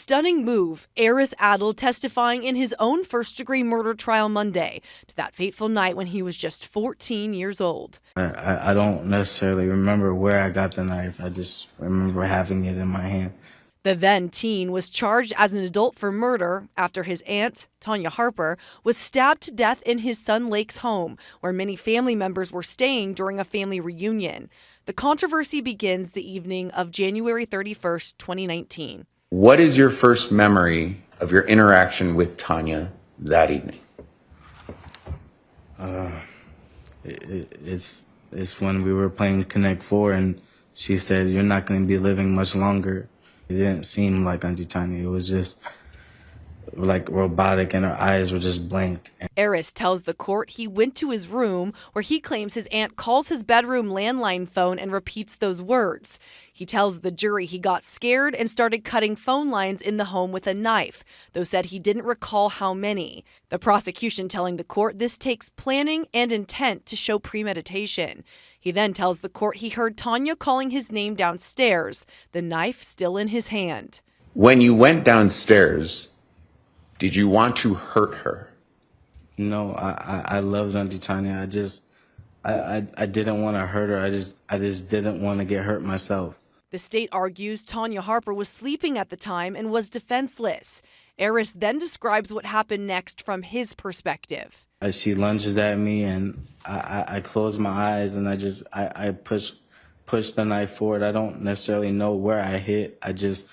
Stunning move. Heiress Adle testifying in his own first-degree murder trial Monday to that fateful night when he was just 14 years old. I don't necessarily remember where I got the knife. I just remember having it in my hand. The then teen was charged as an adult for murder after his aunt, Tanya Harper, was stabbed to death in his son Lake's home, where many family members were staying during a family reunion. The controversy begins the evening of January 31st, 2019. What is your first memory of your interaction with Tanya that evening? It's when we were playing Connect 4 and she said, "You're not going to be living much longer." It didn't seem like Auntie Tanya. It was just like robotic and her eyes were just blank. Heiress tells the court he went to his room where he claims his aunt calls his bedroom landline phone and repeats those words. He tells the jury he got scared and started cutting phone lines in the home with a knife, though said he didn't recall how many. The prosecution telling the court this takes planning and intent to show premeditation. He then tells the court he heard Tanya calling his name downstairs, the knife still in his hand. When you went downstairs, did you want to hurt her? No, I loved Auntie Tanya. I didn't want to hurt her. I just didn't want to get hurt myself. The state argues Tanya Harper was sleeping at the time and was defenseless. Heiress then describes what happened next from his perspective. She lunges at me and I close my eyes and I push the knife forward. I don't necessarily know where I hit. I just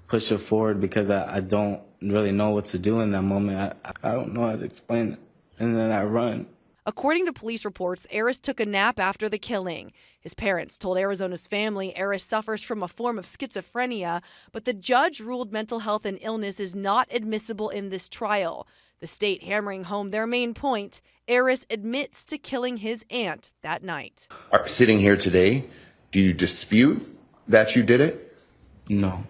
push it forward because I don't really know what to do in that moment. I don't know how to explain it. And then I run. According to police reports, Heiress took a nap after the killing. His parents told Arizona's Family Heiress suffers from a form of schizophrenia, but the judge ruled mental health and illness is not admissible in this trial. The state hammering home their main point, Heiress admits to killing his aunt that night. Sitting here today, do you dispute that you did it? No.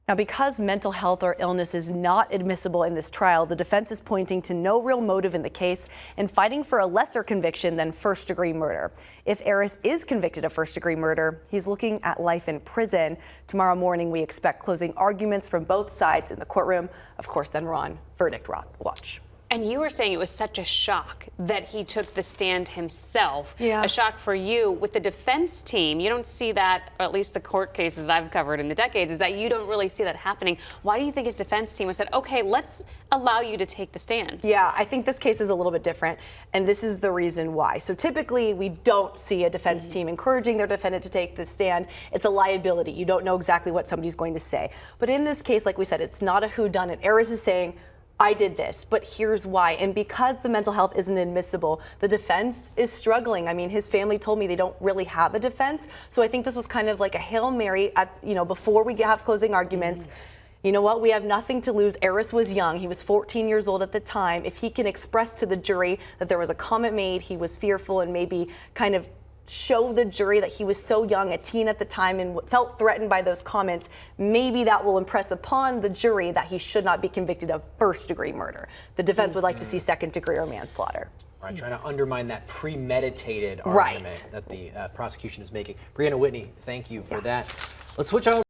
Now, because mental health or illness is not admissible in this trial, the defense is pointing to no real motive in the case and fighting for a lesser conviction than first-degree murder. If Heiress is convicted of first-degree murder, he's looking at life in prison. Tomorrow morning, we expect closing arguments from both sides in the courtroom. Of course, then we're on Verdict Watch. And you were saying it was such a shock that he took the stand himself. Yeah. A shock for you. With the defense team, you don't see that, or at least the court cases I've covered in the decades, is that you don't really see that happening. Why do you think his defense team was said, okay, let's allow you to take the stand? Yeah, I think this case is a little bit different, and this is the reason why. So typically, we don't see a defense team encouraging their defendant to take the stand. It's a liability. You don't know exactly what somebody's going to say. But in this case, like we said, it's not a whodunit. Heiress is saying, I did this, but here's why. And because the mental health isn't admissible, the defense is struggling. I mean, his family told me they don't really have a defense. So I think this was kind of like a Hail Mary before we have closing arguments. You know what? We have nothing to lose. Heiress was young. He was 14 years old at the time. If he can express to the jury that there was a comment made, he was fearful, and maybe kind of show the jury that he was so young, a teen at the time, and felt threatened by those comments, maybe that will impress upon the jury that he should not be convicted of first-degree murder. The defense would like to see second-degree or manslaughter. Right, trying to undermine that premeditated argument that the prosecution is making. Brianna Whitney, thank you for that. Let's switch on.